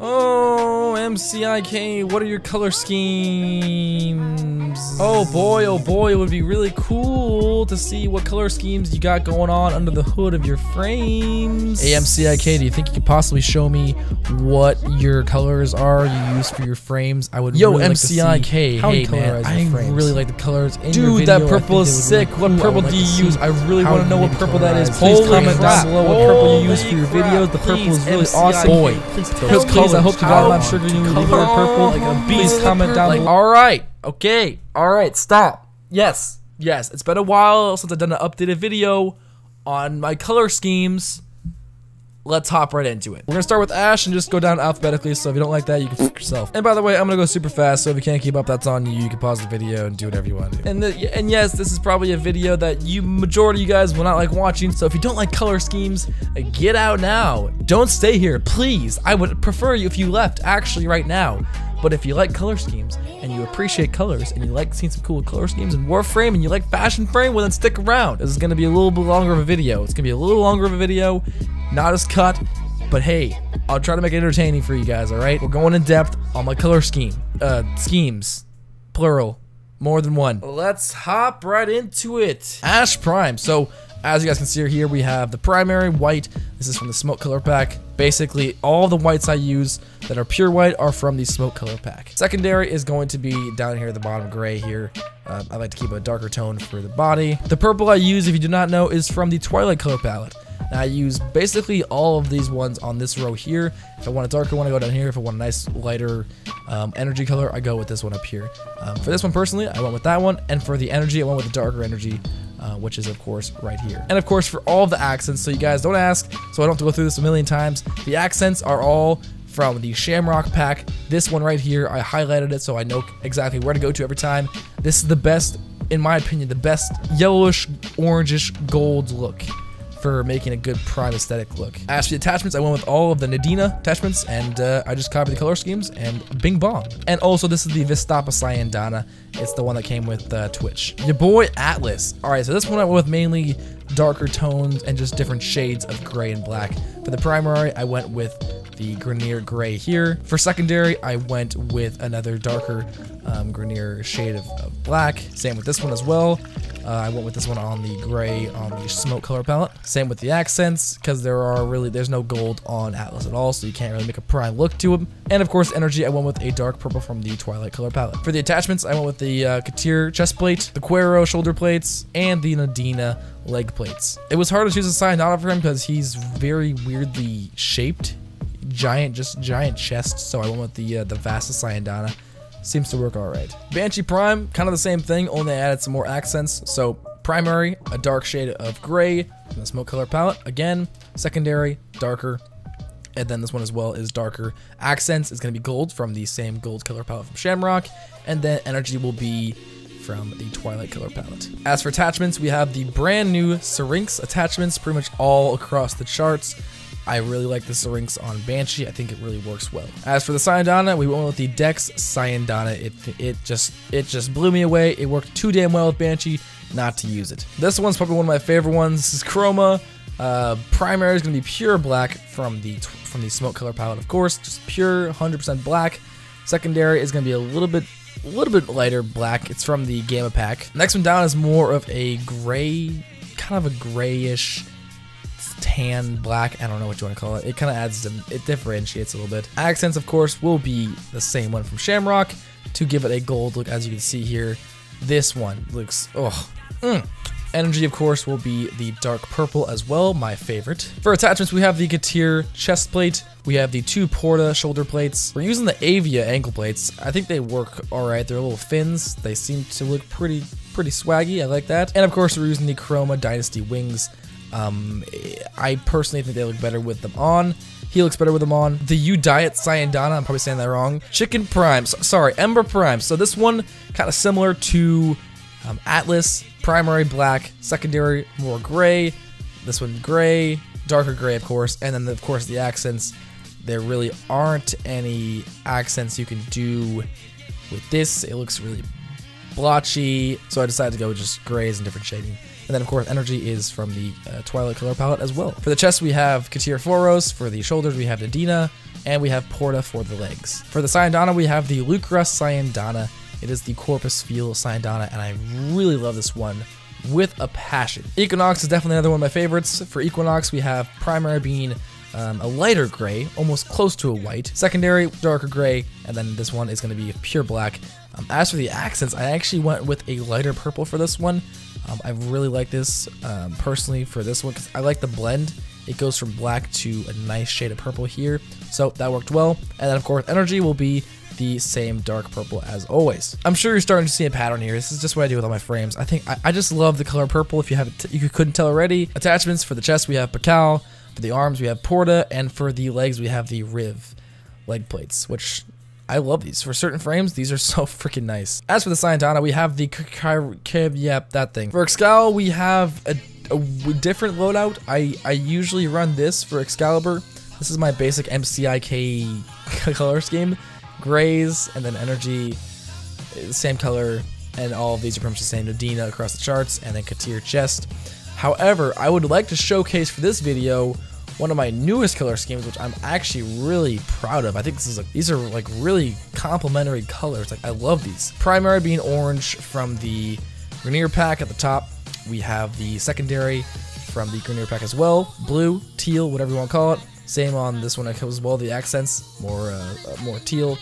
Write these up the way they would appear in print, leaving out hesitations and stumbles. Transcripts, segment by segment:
Oh, MCIK, what are your color schemes? Oh boy, it would be really cool to see what color schemes you got going on under the hood of your frames. Hey MCIK, do you think you could possibly show me what your colors are you use for your frames? I would really MCIK, like to see how hey man, I really like the colors in your video. That purple is sick. What purple do you use? I really want to know what purple that is. Please comment down below what purple you use for your videos. The purple is really awesome. Boy, those colors, I hope to God I'm sure you use purple. Please comment down below. Alright, okay, alright, stop. Yes, it's been a while since I've done an updated video on my color schemes. Let's hop right into it. We're gonna start with Ash and just go down alphabetically, so if you don't like that, you can fuck yourself. And by the way, I'm gonna go super fast, so if you can't keep up, that's on you. You can pause the video and do whatever you want to do. And yes, this is probably a video that majority of you guys will not like watching, so if you don't like color schemes, get out now. Don't stay here, please. I would prefer you if you left, actually, right now. But if you like color schemes, and you appreciate colors, and you like seeing some cool color schemes in Warframe, and you like fashion frame, well then stick around. This is gonna be a little bit longer of a video. It's gonna be a little longer of a video, not as cut, but hey, I'll try to make it entertaining for you guys, alright? We're going in depth on my color schemes, plural, more than one. Let's hop right into it. Ash Prime, so as you guys can see here, we have the primary white. This is from the smoke color pack. Basically, all the whites I use that are pure white are from the smoke color pack. Secondary is going to be down here at the bottom, gray here. I like to keep a darker tone for the body. The purple I use, if you do not know, is from the Twilight color palette. Now I use basically all of these ones on this row here. If I want a darker one, I go down here. If I want a nice lighter energy color, I go with this one up here. For this one personally, I went with that one. And for the energy, I went with the darker energy, which is of course right here. And of course for all of the accents, so you guys don't ask, so I don't have to go through this a million times. The accents are all from the Shamrock pack. This one right here, I highlighted it so I know exactly where to go to every time. This is the best, in my opinion, the best yellowish, orangish gold look for making a good prime aesthetic look. As for the attachments, I went with all of the Nadina attachments, and I just copied the color schemes, and bing bong. And also, this is the Vistapa Sayandana. It's the one that came with Twitch. Your boy Atlas. Alright, so this one I went with mainly darker tones and just different shades of gray and black. For the primary, I went with the Grenier Gray here. For secondary, I went with another darker Grenier shade of black. Same with this one as well. I went with this one on the gray on the smoke color palette. Same with the accents, because there's no gold on Atlas at all, so you can't really make a prime look to him. And of course, energy, I went with a dark purple from the Twilight color palette. For the attachments, I went with the Katir chest plate, the Quero shoulder plates, and the Nadina leg plates. It was hard to choose a Sayandana for him because he's very weirdly shaped. Just giant chest, so I went with the Vasta Sayandana. Seems to work alright. Banshee Prime, kind of the same thing, only I added some more accents. So, primary, a dark shade of gray from the smoke color palette. Again, secondary, darker. And then this one as well is darker. Accents is going to be gold from the same gold color palette from Shamrock. And then energy will be from the Twilight color palette. As for attachments, we have the brand new Syrinx attachments, pretty much all across the charts. I really like the Syrinx on Banshee. I think it really works well. As for the Sayandana, we went with the Dex Sayandana. It just blew me away. It worked too damn well with Banshee not to use it. This one's probably one of my favorite ones. This is Chroma. Primary is going to be pure black from the smoke color palette, of course, just pure 100% black. Secondary is going to be a little bit lighter black. It's from the Gamma pack. Next one down is more of a gray, kind of a grayish tan black. I don't know what you want to call it. It kind of adds it differentiates a little bit. Accents, of course, will be the same one from Shamrock to give it a gold look. As you can see here, this one looks Energy, of course, will be the dark purple as well, my favorite. For attachments, we have the Katir chest plate. We have the two Porta shoulder plates. We're using the Avia ankle plates. I think they work alright. They're little fins. They seem to look pretty swaggy. I like that. And of course, we're using the Chroma Dynasty wings. I personally think they look better with them on. He looks better with them on. The U Diet Sayandana, I'm probably saying that wrong. Chicken Prime, sorry, Ember Prime. So this one, kind of similar to Atlas. Primary black, secondary more gray. This one gray, darker gray, of course. And then, of course, the accents. There really aren't any accents you can do with this. It looks really blotchy. So I decided to go with just grays and different shading. And then of course energy is from the Twilight color palette as well. For the chest we have Katir Foros, for the shoulders we have Nadina, and we have Porta for the legs. For the Sayandana we have the Lucra Sayandana. It is the Corpus Feel Sayandana, and I really love this one with a passion. Equinox is definitely another one of my favorites. For Equinox we have primary being a lighter gray, almost close to a white. Secondary, darker gray, and then this one is going to be pure black. As for the accents, I actually went with a lighter purple for this one. I really like this personally for this one because I like the blend. It goes from black to a nice shade of purple here, so that worked well. And then of course energy will be the same dark purple as always. I'm sure you're starting to see a pattern here. This is just what I do with all my frames. I think I just love the color purple. If you haven't, you couldn't tell already. Attachments: for the chest we have Pakal, for the arms we have Porta, and for the legs we have the Riv leg plates, which I love these. For certain frames, these are so freaking nice. As for the Sayandana, we have the that thing. For Excal, we have a different loadout. I usually run this for Excalibro. This is my basic MCIK color scheme. Grays, and then energy, same color, and all of these are pretty much the same. Nadina across the charts, and then Katir chest. However, I would like to showcase for this video one of my newest color schemes, which I'm actually really proud of. I think this is these are like really complementary colors. Like I love these. Primary being orange from the Grenier pack at the top. We have the secondary from the Grenier pack as well. Blue, teal, whatever you want to call it. Same on this one as well. The accents more teal.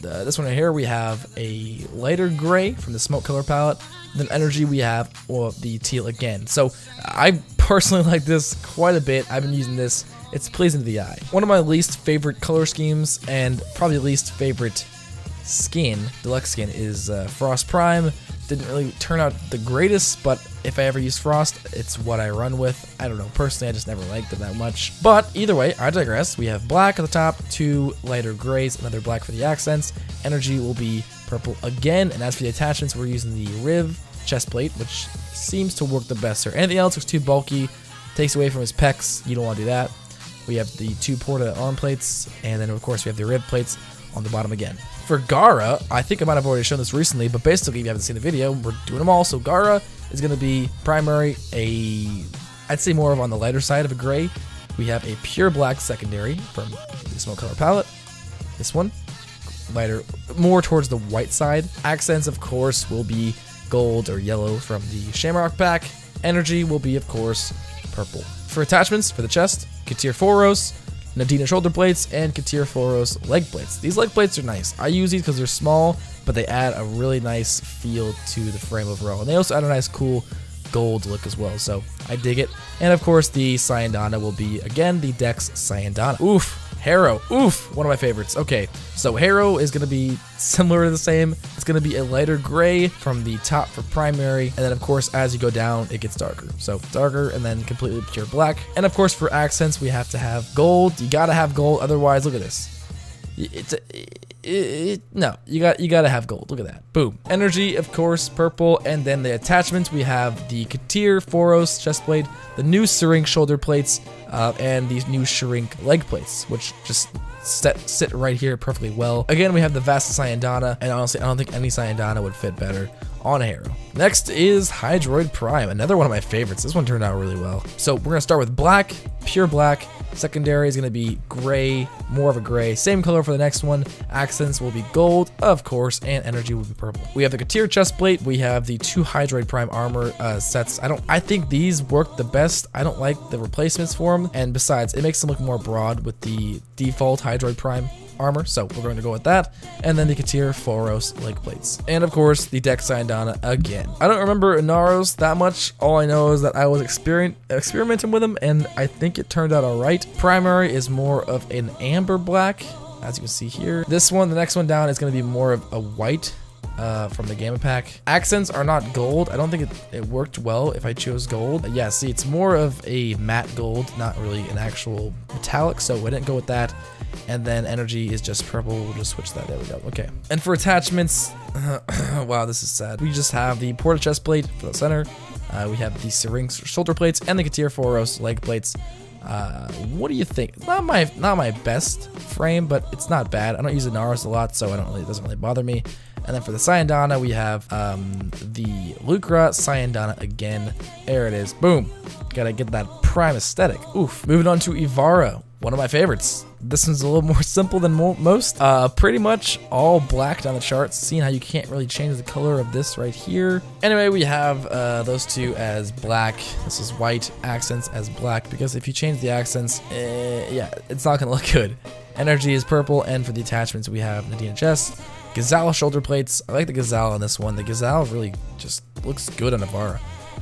This one right here we have a lighter gray from the smoke color palette. Then energy we have the teal again. So I personally like this quite a bit. I've been using this. It's pleasing to the eye. One of my least favorite color schemes and probably least favorite skin, deluxe skin, is Frost Prime. Didn't really turn out the greatest, but if I ever use Frost, it's what I run with. I don't know, personally I just never liked it that much. But either way, I digress. We have black at the top, 2 lighter grays, another black for the accents. Energy will be purple again, and as for the attachments, we're using the Riv chest plate, which seems to work the best here. Anything else looks too bulky, takes away from his pecs. You don't want to do that. We have the 2 Porta arm plates, and then of course we have the Rib plates on the bottom again. For Gara, I think I might have already shown this recently, but basically if you haven't seen the video, we're doing them all. So Gara is going to be primary, I'd say more of on the lighter side of a gray. We have a pure black secondary from the smoke color palette. This one, lighter, more towards the white side. Accents, of course, will be gold or yellow from the Shamrock pack. Energy will be, of course, purple. For attachments, for the chest, Katir Foros, Nadina shoulder plates, and Katir Foros leg plates. These leg plates are nice. I use these because they're small, but they add a really nice feel to the frame overall. And they also add a nice cool gold look as well, so I dig it. And of course the Sayandana will be, again, the Dex Sayandana. Oof. Harrow. Oof. One of my favorites. Okay, so Harrow is going to be similar to the same. It's going to be a lighter gray from the top for primary, and then of course as you go down it gets darker. So darker and then completely pure black. And of course for accents we have to have gold. You gotta have gold, otherwise look at this. No, you gotta have gold. Look at that. Boom. Energy, of course, purple, and then the attachments we have the Katir Foros chest plate, the new Syrinx shoulder plates, and these new Shrink leg plates, which just sit right here perfectly well. Again, we have the Vast Sayandana, and honestly, I don't think any Sayandana would fit better on a Harrow. Next is Hydroid Prime, another one of my favorites. This one turned out really well. So we're gonna start with black, pure black. Secondary is gonna be gray, more of a gray. Same color for the next one. Accents will be gold, of course, and energy will be purple. We have the Katir chest plate. We have the 2 Hydroid Prime armor sets. I think these work the best. I don't like the replacements for them, and besides, it makes them look more broad with the default Hydroid Prime armor, so we're going to go with that. And then the Katir Foros leg plates, and of course the Dex Sayandana again. I don't remember Inaros that much. All I know is that I was experimenting with them, and I think it turned out all right. Primary is more of an amber black, as you can see here. This one, the next one down, is going to be more of a white from the Gamma pack. Accents are not gold. I don't think it worked well if I chose gold. Yeah, see, it's more of a matte gold, not really an actual metallic, so we didn't go with that. And then energy is just purple. We'll just switch that. There we go. Okay. And for attachments, wow, this is sad. We just have the Porta chest plate for the center. We have the Syrinx shoulder plates and the Katir Foros leg plates. What do you think? Not my best frame, but it's not bad. I don't use Inaros a lot, so it doesn't really bother me. And then for the Sayandana, we have the Lucra Sayandana again. There it is. Boom. Gotta get that prime aesthetic. Oof. Moving on to Ivara, one of my favorites. This one's a little more simple than most. Pretty much all black down the charts. Seeing how you can't really change the color of this right here. Anyway, we have those two as black. This is white, accents as black, because if you change the accents, yeah, it's not gonna look good. Energy is purple, and for the attachments, we have Nadina chest, Gazelle shoulder plates. I like the Gazelle on this one. The Gazelle really just looks good on Ivara.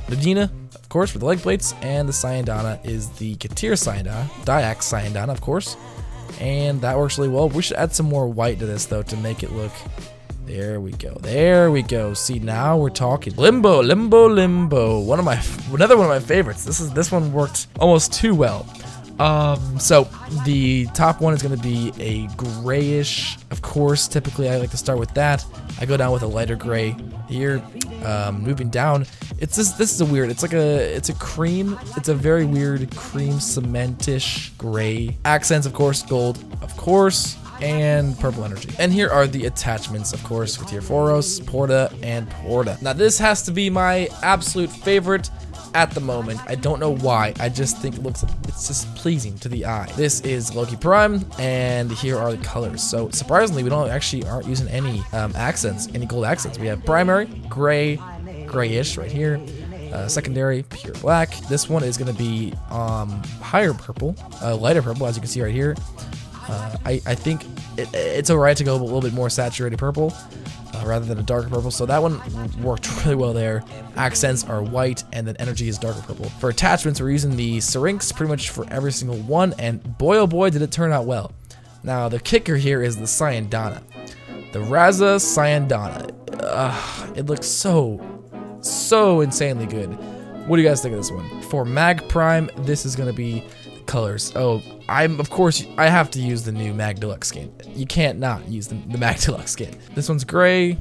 Nadina, of course, for the leg plates, and the Sayandana is the Katir Sayandana, Dyax Sayandana, of course. And that works really well. We should add some more white to this, though, to make it look... There we go. There we go. See, now we're talking. Limbo, Limbo, Limbo. Another one of my favorites. This one worked almost too well. So the top one is going to be a grayish. Of course, typically I like to start with that. I go down with a lighter gray here. Moving down, this is a weird. It's a cream. It's a very weird cream cementish gray. Accents, of course, gold, of course, and purple energy. And here are the attachments, of course, with Foros, Porta, and Porta. Now this has to be my absolute favorite at the moment. I don't know why. I just think it's just pleasing to the eye. This is Loki Prime, and here are the colors. So surprisingly, we aren't using any accents, any gold accents. We have primary, gray, grayish right here. Secondary, pure black. This one is going to be higher purple, lighter purple, as you can see right here. I think it's alright to go a little bit more saturated purple. Rather than a darker purple, so that one worked really well there. Accents are white, and then energy is darker purple. For attachments, we're using the Syrinx pretty much for every single one, and boy oh boy did it turn out well. Now the kicker here is the Sayandana. The Raza Sayandana. It looks so insanely good. What do you guys think of this one? For Mag Prime, this is gonna be colors. Oh, of course I have to use the new Mag Deluxe skin. You can't not use the Mag Deluxe skin. This one's gray,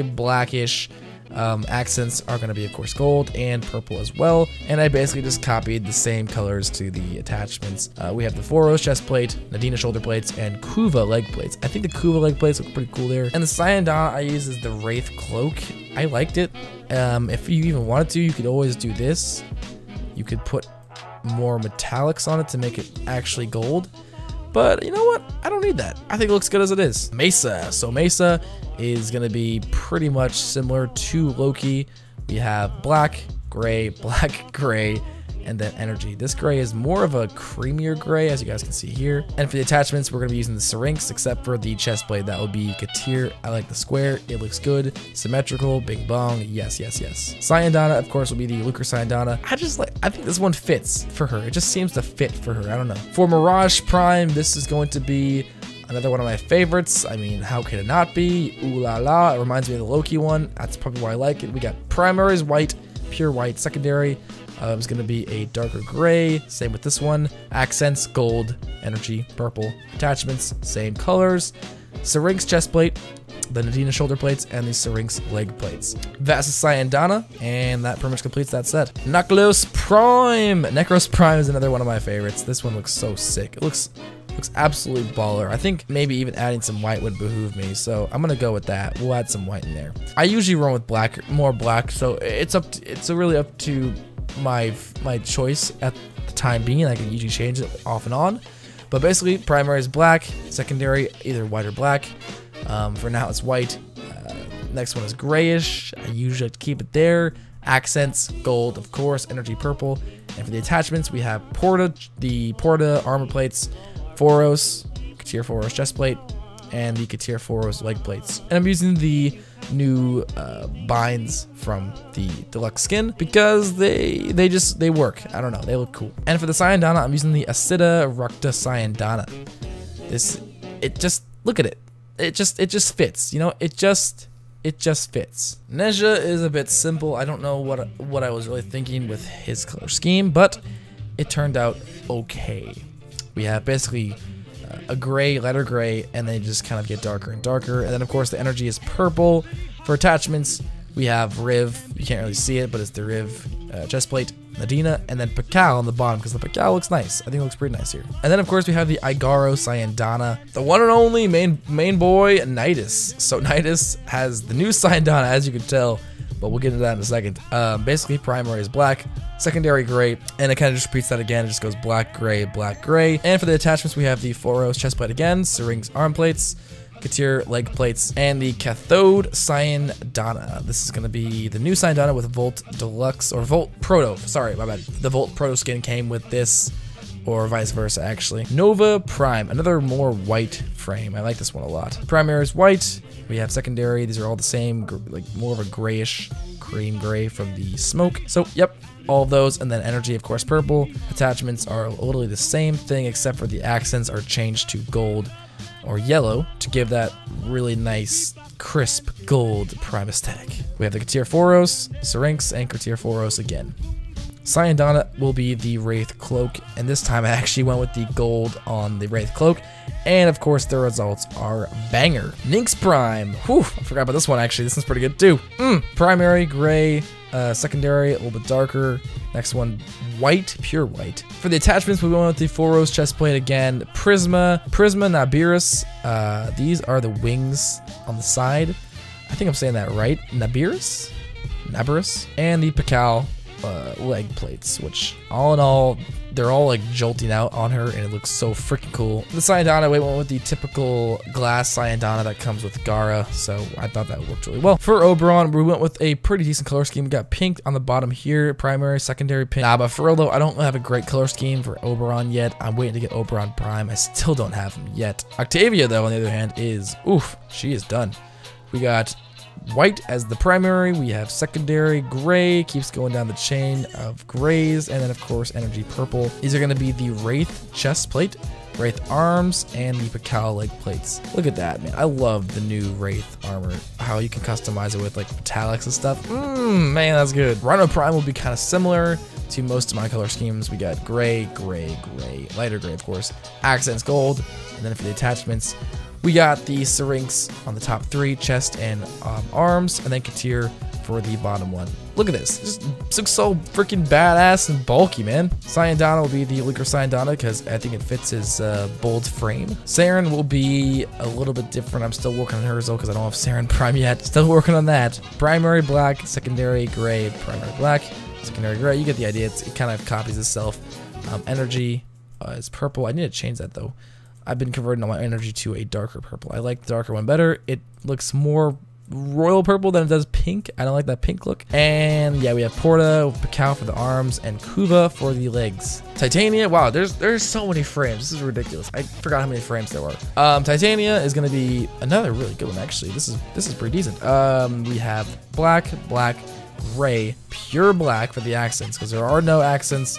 blackish. Accents are going to be, of course, gold and purple as well. And I basically just copied the same colors to the attachments. We have the Foros chest plate, Nadina shoulder plates, and Kuva leg plates. I think the Kuva leg plates look pretty cool there. And the Sayandana I use is the Wraith cloak. I liked it. If you even wanted to, you could always do this. You could put more metallics on it to make it actually gold, but you know what, I don't need that. I think it looks good as it is. Mesa. So Mesa is going to be pretty much similar to Loki. We have black, gray, and then energy. This gray is more of a creamier gray, as you guys can see here. And for the attachments, we're going to be using the Syrinx, except for the chest blade. That will be Katir. I like the square. It looks good. Symmetrical. Bing bong. Yes, yes, yes. Sayandana, of course, will be the Lucre Sayandana. I think this one fits for her. It just seems to fit for her. I don't know. For Mirage Prime, this is going to be another one of my favorites. I mean, how could it not be? Ooh la la. It reminds me of the Loki one. That's probably why I like it. We got primaries white, pure white. Secondary is going to be a darker gray. Same with this one. Accents, gold, energy, purple. Attachments, same colors. Syrinx chest plate, the Nadina shoulder plates, and the Syrinx leg plates. That's a Sayandana, and that pretty much completes that set. Nekros Prime. Nekros Prime is another one of my favorites. This one looks so sick. It looks absolutely baller. I think maybe even adding some white would behoove me, so I'm gonna go with that. We'll add some white in there. I usually run with more black, so it's really up to my choice at the time being. I can usually change it off and on, but basically primary is black, secondary either white or black. For now it's white. Next one is grayish. I usually keep it there. Accents, gold, of course, energy purple. And for the attachments, we have the Porta armor plates, Foros, Katir Foros chest plate, and the Katir Foros leg plates. And I'm using the new binds from the deluxe skin because they work. I don't know, they look cool. And for the Sayandana, I'm using the Asida Rukta Sayandana. Look at it. It just fits, you know, it just fits. Nezha is a bit simple. I don't know what I was really thinking with his color scheme, but it turned out okay. We have basically a gray, lighter gray, and they just kind of get darker and darker. And then of course the energy is purple. For attachments, we have Riv. You can't really see it, but it's the Riv chestplate, Nadina, and then Pakal on the bottom, because the Pakal looks nice. I think it looks pretty nice here. And then, of course, we have the Igaro Syandana, the one and only main boy, Nidus. So Nidus has the new Syandana, as you can tell, but we'll get into that in a second. Basically, primary is black, secondary gray, and it kind of just repeats that again. It just goes black, gray, black, gray. And for the attachments, we have the Foros chestplate again, Syrinx arm plates, Katir leg plates, and the Cathode Syandana. This is going to be the new Syandana with Volt Deluxe, or Volt Proto. Sorry, my bad. The Volt Proto skin came with this, or vice versa, actually. Nova Prime, another more white frame. I like this one a lot. Primary is white. We have secondary. These are all the same, like more of a grayish cream gray from the smoke. So, yep. All of those, and then energy, of course, purple. Attachments are literally the same thing, except for the accents are changed to gold or yellow to give that really nice, crisp gold prime aesthetic. We have the Katir Foros, Syrinx, and Katir Foros again. Syandana will be the Wraith Cloak, and this time I actually went with the gold on the Wraith Cloak, and of course the results are banger. Nynx Prime, whew, I forgot about this one actually, this one's pretty good too. Primary, gray, secondary, a little bit darker. Next one, white, pure white. For the attachments, we went with the Foros chestplate again. Prisma Nabiris. These are the wings on the side. I think I'm saying that right. Nabiris? And the Pakal leg plates, which all in all, they're all like jolting out on her, and it looks so freaking cool. The Syandana, we went with the typical glass Syandana that comes with Gara, so I thought that worked really well. For Oberon, we went with a pretty decent color scheme. We got pink on the bottom here, primary, secondary pink. But for real though, I don't have a great color scheme for Oberon yet. I'm waiting to get Oberon Prime. I still don't have him yet. Octavia though, on the other hand, is, oof, she is done. We got white as the primary, we have secondary gray, keeps going down the chain of grays, and then of course energy purple. These are going to be the Wraith chest plate, Wraith arms, and the Pakal leg plates. Look at that, man. I love the new Wraith armor, how you can customize it with like metallics and stuff. Man, that's good. Rhino Prime will be kind of similar to most of my color schemes. We got gray, gray, gray, lighter gray of course, accents gold, and then for the attachments, we got the Syrinx on the top three, chest and arms, and then Katir for the bottom one. Look at this. Just looks so freaking badass and bulky, man. Syandana will be the Lucre Syandana because I think it fits his bold frame. Sayrn will be a little bit different. I'm still working on hers though because I don't have Sayrn Prime yet. Still working on that. Primary black, secondary gray, primary black, secondary gray. You get the idea. It kind of copies itself. Energy is purple. I need to change that though. I've been converting all my energy to a darker purple. I like the darker one better. It looks more royal purple than it does pink. I don't like that pink look. And yeah, we have Porta, Pakal for the arms, and Kuva for the legs. Titania, wow, there's so many frames. This is ridiculous. I forgot how many frames there were. Titania is gonna be another really good one actually. This is pretty decent. We have black, gray, pure black for the accents because there are no accents,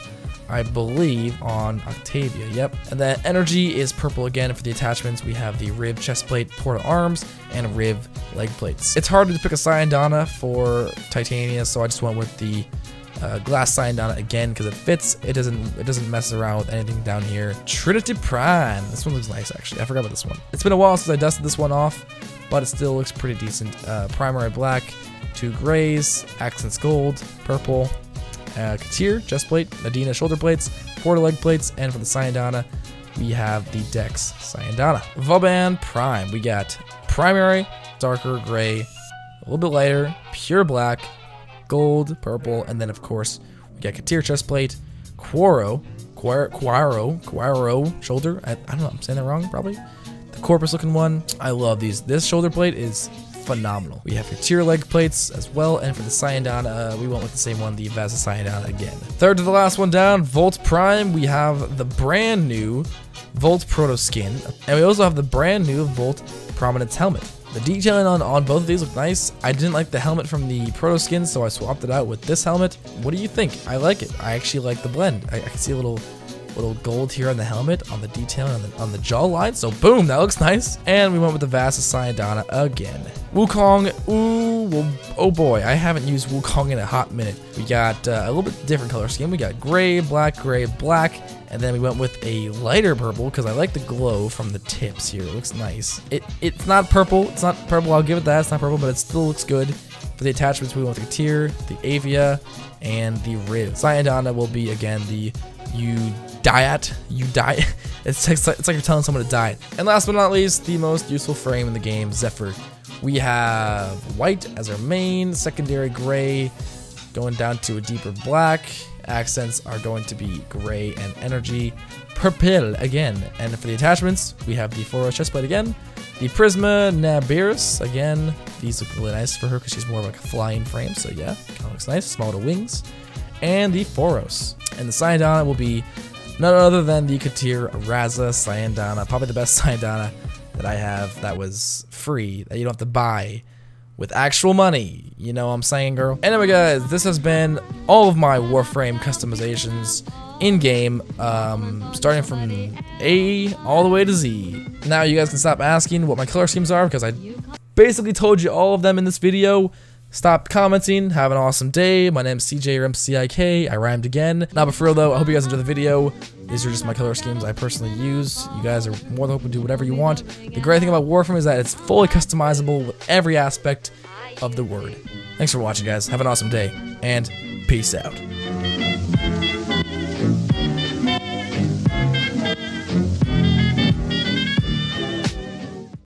I believe, on Octavia. Yep. And then energy is purple again. For the attachments, we have the Riv chestplate, Porta arms, and Riv leg plates. It's hard to pick a Syandana for Titania, so I just went with the glass Syandana again because it fits. It doesn't mess around with anything down here. Trinity Prime. This one looks nice actually. I forgot about this one. It's been a while since I dusted this one off, but it still looks pretty decent. Primary black, two grays, accents gold, purple. Katir, chest plate, Nadina shoulder plates, Porta leg plates, and for the Syandana, we have the Dex Syandana. Vauban Prime, we got primary, darker gray, a little bit lighter, pure black, gold, purple, and then of course, we got Katir chest plate, Quaro shoulder, I don't know, I'm saying that wrong probably. The corpus looking one, I love these. This shoulder plate is phenomenal. We have your tier leg plates as well, and for the Syandana, we went with the same one, the Vasa Syandana again. Third to the last one down, Volt Prime, we have the brand new Volt Proto skin, and we also have the brand new Volt Prominence helmet. The detailing on both of these look nice. I didn't like the helmet from the Proto skin, so I swapped it out with this helmet. What do you think? I like it. I actually like the blend. I can see a little gold here on the helmet, on the detailing, on the jawline. So boom, that looks nice. And we went with the Vasa Syandana again. Wukong, ooh, well, oh boy, I haven't used Wukong in a hot minute. We got a little bit different color scheme. We got gray, black, and then we went with a lighter purple because I like the glow from the tips here. It looks nice. It's not purple. It's not purple. I'll give it that. It's not purple, but it still looks good. For the attachments, we want the Katir, the Avia, and the Riv. Sayandana will be, again, the Udiat. It's like you're telling someone to die. And last but not least, the most useful frame in the game, Zephyr. We have white as our main, secondary gray, going down to a deeper black. Accents are going to be gray and energy. Purple again. And for the attachments, we have the Foros chestplate again. The Prisma Nabiris, again, these look really nice for her because she's more of like a flying frame, so yeah, kind of looks nice, small little wings. And the Foros. And the Sayandana will be none other than the Katir Raza Sayandana, probably the best Sayandana that I have that was free, that you don't have to buy with actual money. You know what I'm saying, girl? Anyway, guys, this has been all of my Warframe customizations in-game, starting from A all the way to Z. Now you guys can stop asking what my color schemes are because I basically told you all of them in this video. Stop commenting. Have an awesome day. My name's CJ or MCIK. I rhymed again. Now, but for real though, I hope you guys enjoy the video. These are just my color schemes I personally use. You guys are more than welcome to do whatever you want. The great thing about Warframe is that it's fully customizable with every aspect of the word. Thanks for watching, guys. Have an awesome day, and peace out.